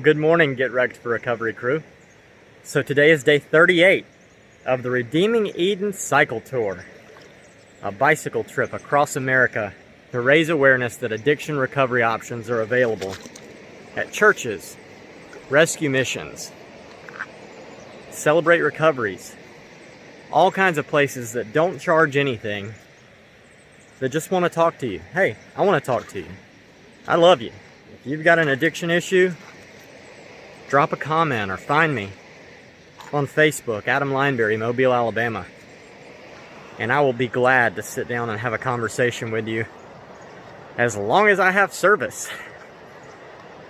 good morning, Get Wrecked for Recovery crew. So today is day 38 of the Redeeming Eden Cycle Tour, a bicycle trip across America to raise awareness that addiction recovery options are available at churches, rescue missions, celebrate recoveries, all kinds of places that don't charge anything, that just want to talk to you. Hey, I want to talk to you. I love you. If you've got an addiction issue, drop a comment or find me on Facebook, Adam Lineberry, Mobile, Alabama. And I will be glad to sit down and have a conversation with you as long as I have service.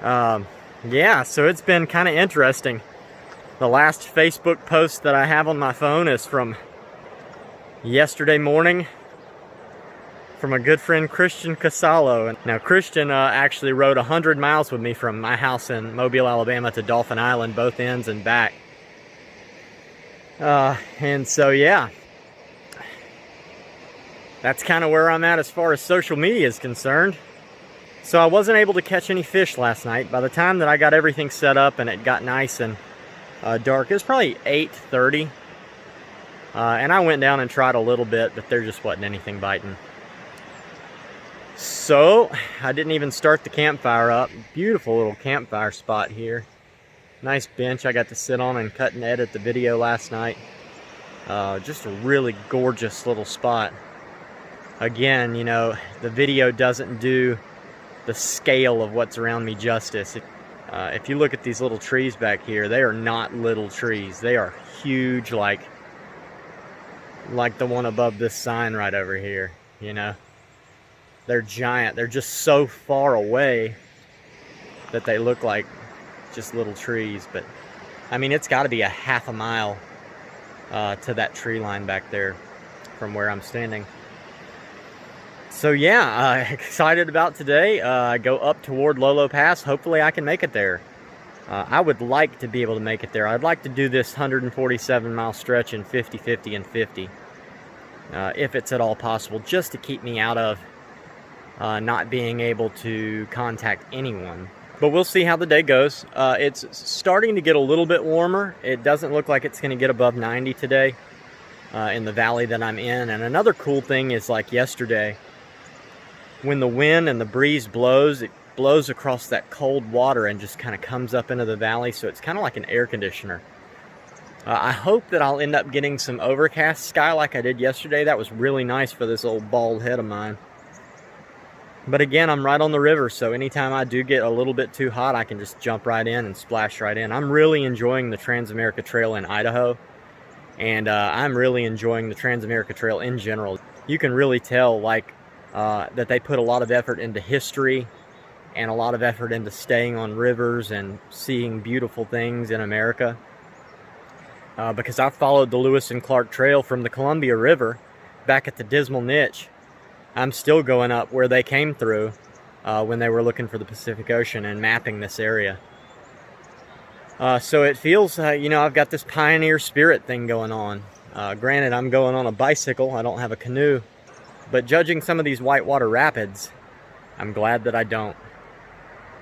Yeah, so it's been kind of interesting. The last Facebook post that I have on my phone is from yesterday morning from a good friend, Christian Casalo. Now, Christian actually rode 100 miles with me from my house in Mobile, Alabama to Dauphin Island, both ends and back. And so, yeah, that's kind of where I'm at as far as social media is concerned. So I wasn't able to catch any fish last night. By the time that I got everything set up and it got nice and dark, it was probably 8:30. And I went down and tried a little bit, but there just wasn't anything biting. So I didn't even start the campfire up. Beautiful little campfire spot here. Nice bench I got to sit on and cut and edit the video last night. Just a really gorgeous little spot. Again, you know, the video doesn't do the scale of what's around me justice. If you look at these little trees back here, they are not little trees. They are huge, like the one above this sign right over here, you know. They're giant. They're just so far away that they look like just little trees. But I mean, it's got to be a half a mile to that tree line back there from where I'm standing. So yeah, excited about today. I go up toward Lolo Pass. Hopefully I can make it there. I would like to be able to make it there. I'd like to do this 147 mile stretch in 50, 50, and 50. If it's at all possible, just to keep me out of not being able to contact anyone. But we'll see how the day goes. It's starting to get a little bit warmer. It doesn't look like it's going to get above 90 today in the valley that I'm in. And another cool thing is, like yesterday, when the wind and the breeze blows, it blows across that cold water and just kind of comes up into the valley. So it's kind of like an air conditioner. I hope that I'll end up getting some overcast sky like I did yesterday. That was really nice for this old bald head of mine. But again, I'm right on the river, so anytime I do get a little bit too hot, I can just jump right in and splash right in. I'm really enjoying the Trans-America Trail in Idaho, and I'm really enjoying the Trans-America Trail in general. You can really tell, like, that they put a lot of effort into history and a lot of effort into staying on rivers and seeing beautiful things in America. Because I followed the Lewis and Clark Trail from the Columbia River back at the Dismal Niche. I'm still going up where they came through when they were looking for the Pacific Ocean and mapping this area. So it feels, you know, I've got this pioneer spirit thing going on. Granted, I'm going on a bicycle. I don't have a canoe. But judging some of these whitewater rapids, I'm glad that I don't.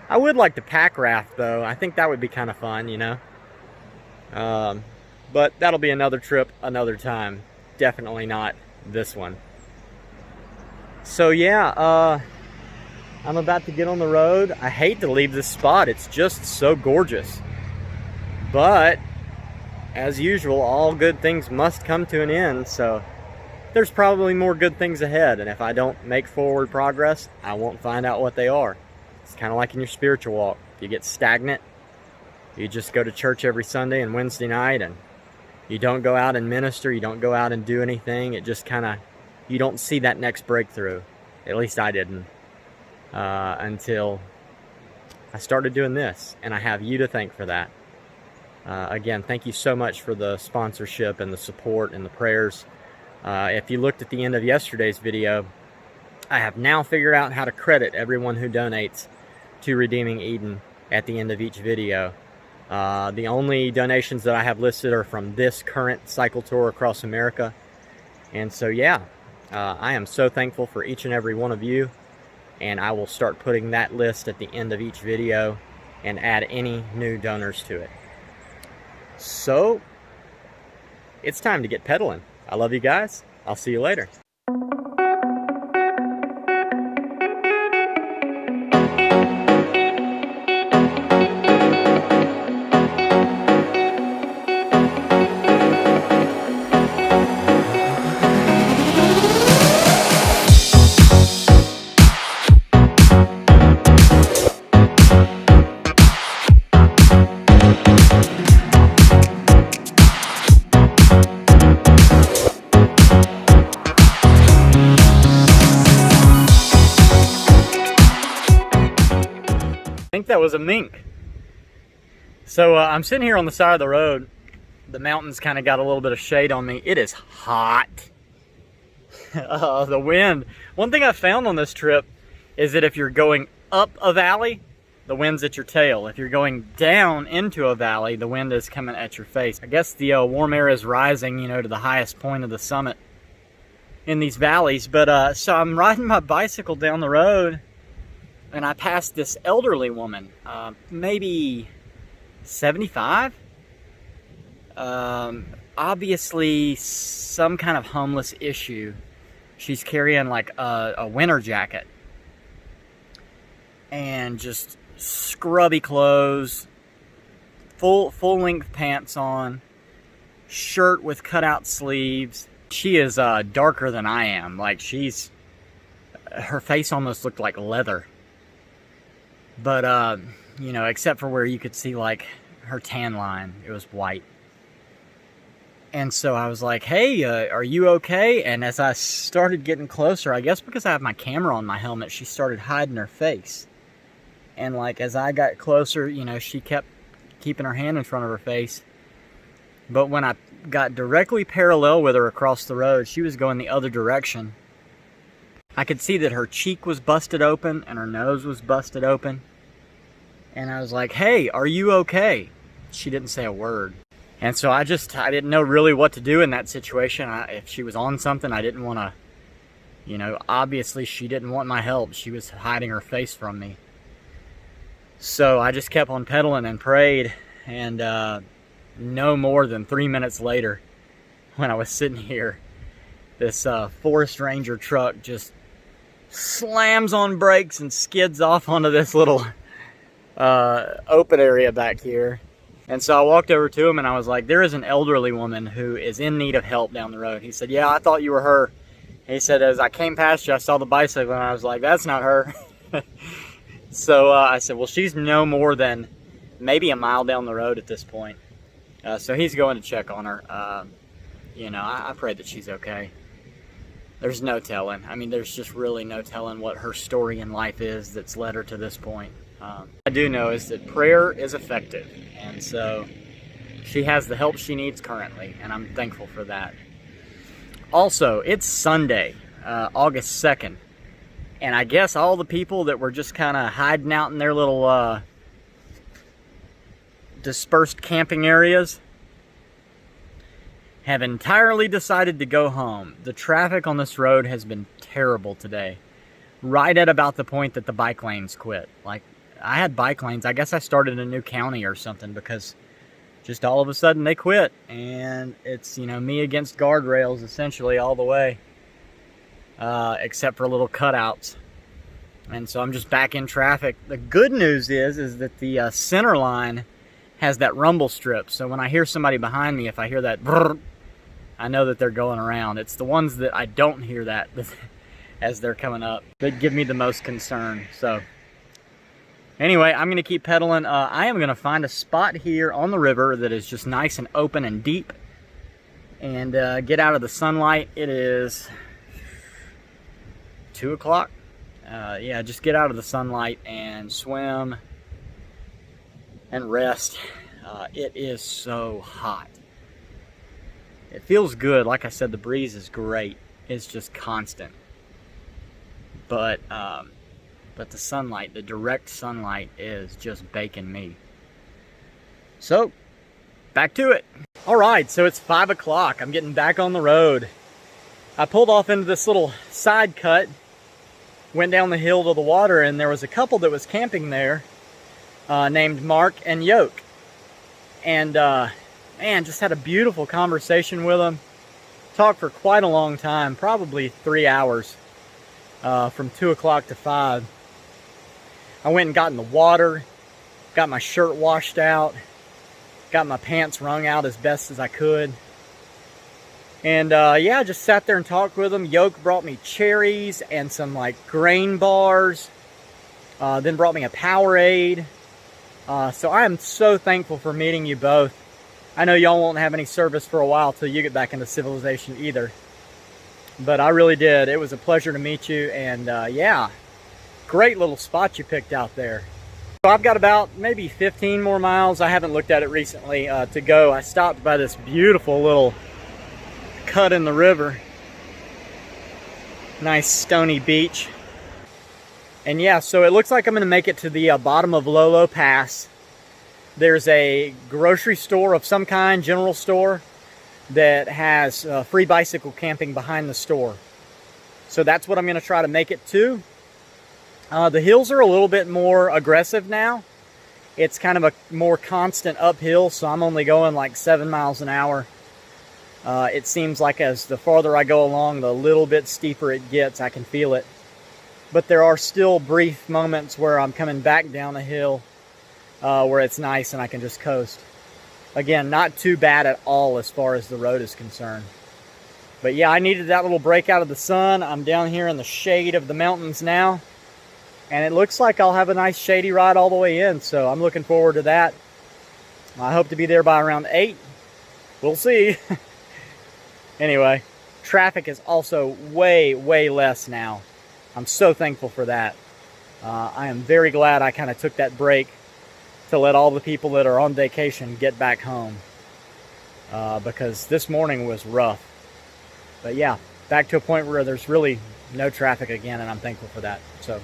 I would like to pack raft, though. I think that would be kind of fun, you know. But that'll be another trip, another time. Definitely not this one. So yeah, I'm about to get on the road. I hate to leave this spot. It's just so gorgeous. But, as usual, all good things must come to an end. So, there's probably more good things ahead. And if I don't make forward progress, I won't find out what they are. It's kind of like in your spiritual walk. You get stagnant. You just go to church every Sunday and Wednesday night. And you don't go out and minister. You don't go out and do anything. It just kind of... You don't see that next breakthrough. At least I didn't. Until I started doing this. And I have you to thank for that. Again, thank you so much for the sponsorship and the support and the prayers. If you looked at the end of yesterday's video, I have now figured out how to credit everyone who donates to Redeeming Eden at the end of each video. The only donations that I have listed are from this current cycle tour across America. And so, yeah. I am so thankful for each and every one of you, and I will start putting that list at the end of each video and add any new donors to it. So it's time to get pedaling. I love you guys. I'll see you later. I think that was a mink. So I'm sitting here on the side of the road. The mountains kind of got a little bit of shade on me. It is hot. The wind. One thing I found on this trip is that if you're going up a valley, the wind's at your tail. If you're going down into a valley, the wind is coming at your face. I guess the warm air is rising, you know, to the highest point of the summit in these valleys. But so I'm riding my bicycle down the road, and I passed this elderly woman, maybe 75. Obviously some kind of homeless issue. She's carrying like a winter jacket and just scrubby clothes, full length pants on, shirt with cutout sleeves. She is darker than I am. Like her face almost looked like leather. But, you know, except for where you could see, like, her tan line. It was white. And so I was like, hey, are you okay? And as I started getting closer, I guess because I have my camera on my helmet, she started hiding her face. And, like, as I got closer, you know, she kept keeping her hand in front of her face. But when I got directly parallel with her across the road, she was going the other direction. I could see that her cheek was busted open and her nose was busted open. And I was like, hey, are you okay? She didn't say a word. And so I didn't know really what to do in that situation. If she was on something, I didn't want to, you know, obviously she didn't want my help. She was hiding her face from me. So I just kept on pedaling and prayed. And no more than 3 minutes later, when I was sitting here, this forest ranger truck just slams on brakes and skids off onto this little open area back here. And so I walked over to him and I was like, there is an elderly woman who is in need of help down the road. He said, yeah, I thought you were her. He said, as I came past you, I saw the bicycle, and I was like, that's not her. So I said, well, she's no more than maybe a mile down the road at this point. So he's going to check on her. You know, I pray that she's okay. There's no telling. I mean, there's just really no telling what her story in life is that's led her to this point. I do know is that prayer is effective, and so she has the help she needs currently, and I'm thankful for that. Also, it's Sunday, August 2nd, and I guess all the people that were just kind of hiding out in their little dispersed camping areas have entirely decided to go home. The traffic on this road has been terrible today, right at about the point that the bike lanes quit. Like, I had bike lanes. I guess I started a new county or something, because just all of a sudden they quit, and it's, you know, me against guardrails essentially all the way, except for little cutouts. And so I'm just back in traffic. The good news is that the center line has that rumble strip, so when I hear somebody behind me, if I hear that brrr, I know that they're going around. It's the ones that I don't hear that as they're coming up that give me the most concern. So anyway, I'm going to keep pedaling. I am going to find a spot here on the river that is just nice and open and deep, and get out of the sunlight. It is 2 o'clock. Yeah, just get out of the sunlight and swim and rest. It is so hot. It feels good. Like I said, the breeze is great. It's just constant. But the sunlight, the direct sunlight, is just baking me. So, back to it. All right, so it's 5 o'clock. I'm getting back on the road. I pulled off into this little side cut, went down the hill to the water, and there was a couple that was camping there. named Mark and Yoke. And man, just had a beautiful conversation with them. Talked for quite a long time, probably 3 hours, from 2 o'clock to 5. I went and got in the water, got my shirt washed out, got my pants wrung out as best as I could. And yeah, I just sat there and talked with them. Yoke brought me cherries and some like grain bars, then brought me a Powerade. So I am so thankful for meeting you both. I know y'all won't have any service for a while till you get back into civilization either. But I really did. It was a pleasure to meet you. And yeah, great little spot you picked out there. So I've got about maybe 15 more miles. I haven't looked at it recently to go. I stopped by this beautiful little cut in the river. Nice stony beach. And yeah, so it looks like I'm going to make it to the bottom of Lolo Pass. There's a grocery store of some kind, general store, that has free bicycle camping behind the store. So that's what I'm going to try to make it to. The hills are a little bit more aggressive now. It's kind of a more constant uphill, so I'm only going like 7 miles an hour. It seems like as the farther I go along, the little bit steeper it gets. I can feel it. But there are still brief moments where I'm coming back down a hill where it's nice and I can just coast. Again, not too bad at all as far as the road is concerned. But yeah, I needed that little break out of the sun. I'm down here in the shade of the mountains now. And it looks like I'll have a nice shady ride all the way in. So I'm looking forward to that. I hope to be there by around 8. We'll see. Anyway, traffic is also way, way less now. I'm so thankful for that. I am very glad I kind of took that break to let all the people that are on vacation get back home. Because this morning was rough. But yeah, back to a point where there's really no traffic again, and I'm thankful for that. So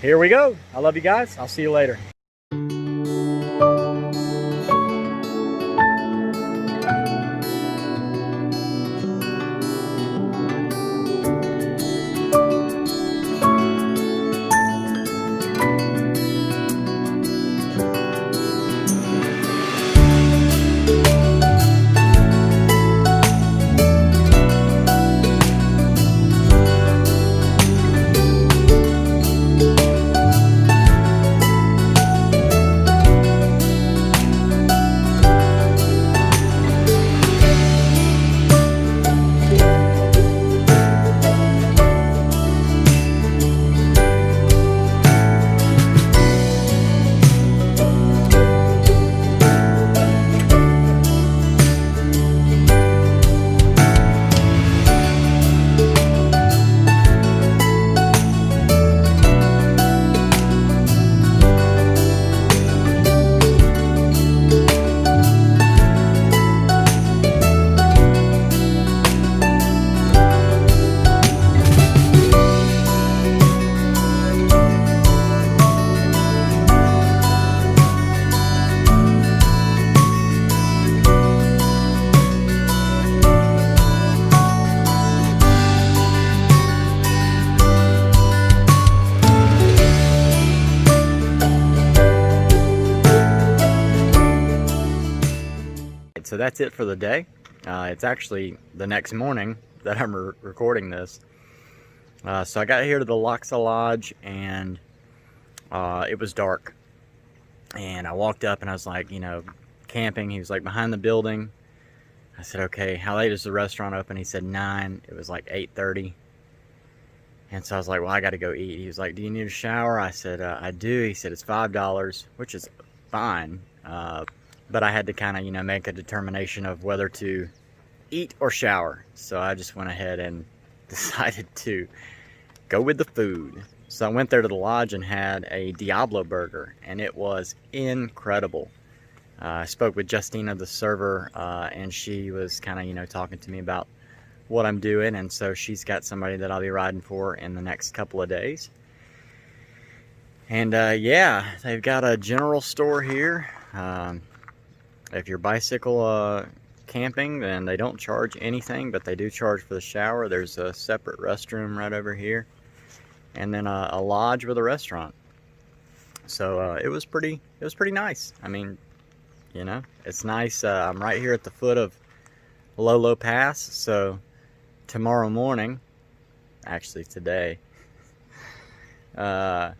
here we go. I love you guys. I'll see you later. So that's it for the day. It's actually the next morning that I'm recording this. So I got here to the Lochsa Lodge and it was dark. And I walked up and I was like, you know, camping. He was like behind the building. I said, okay, how late is the restaurant open? He said 9. It was like 8:30. And so I was like, well, I got to go eat. He was like, do you need a shower? I said, I do. He said, it's $5, which is fine. But I had to kind of, you know, make a determination of whether to eat or shower. So I just went ahead and decided to go with the food. So I went there to the lodge and had a Diablo burger, and it was incredible. I spoke with Justina, the server, and she was kind of, you know, talking to me about what I'm doing, and so she's got somebody that I'll be riding for in the next couple of days. And yeah, they've got a general store here. If you're bicycle camping, then they don't charge anything, but they do charge for the shower. There's a separate restroom right over here, and then a lodge with a restaurant. So it was pretty nice. I mean, you know, it's nice. I'm right here at the foot of Lolo Pass, so tomorrow morning, actually today, I'm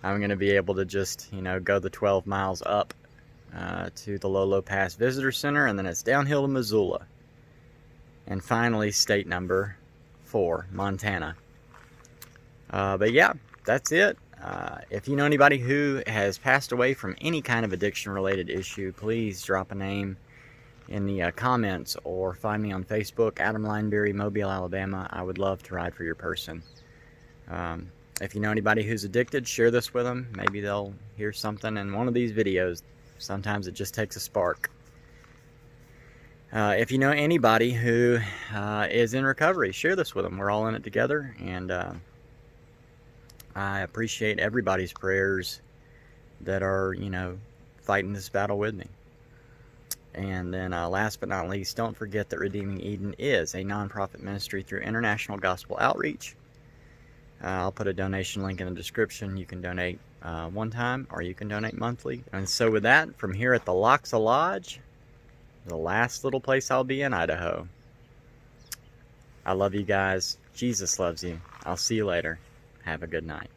gonna be able to just, you know, go the 12 miles up to the Lolo Pass Visitor Center, and then it's downhill to Missoula. And finally, state number 4, Montana. But yeah, that's it. If you know anybody who has passed away from any kind of addiction-related issue, please drop a name in the comments or find me on Facebook, Adam Lineberry, Mobile, Alabama. I would love to ride for your person. If you know anybody who's addicted, share this with them. Maybe they'll hear something in one of these videos. Sometimes it just takes a spark. If you know anybody who is in recovery, share this with them. We're all in it together, and I appreciate everybody's prayers that are, you know, fighting this battle with me. And then last but not least, don't forget that Redeeming Eden is a nonprofit ministry through International Gospel Outreach. I'll put a donation link in the description. You can donate one time, or you can donate monthly. And so with that, from here at the Lochsa Lodge, the last little place I'll be in Idaho, I love you guys. Jesus loves you. I'll see you later. Have a good night.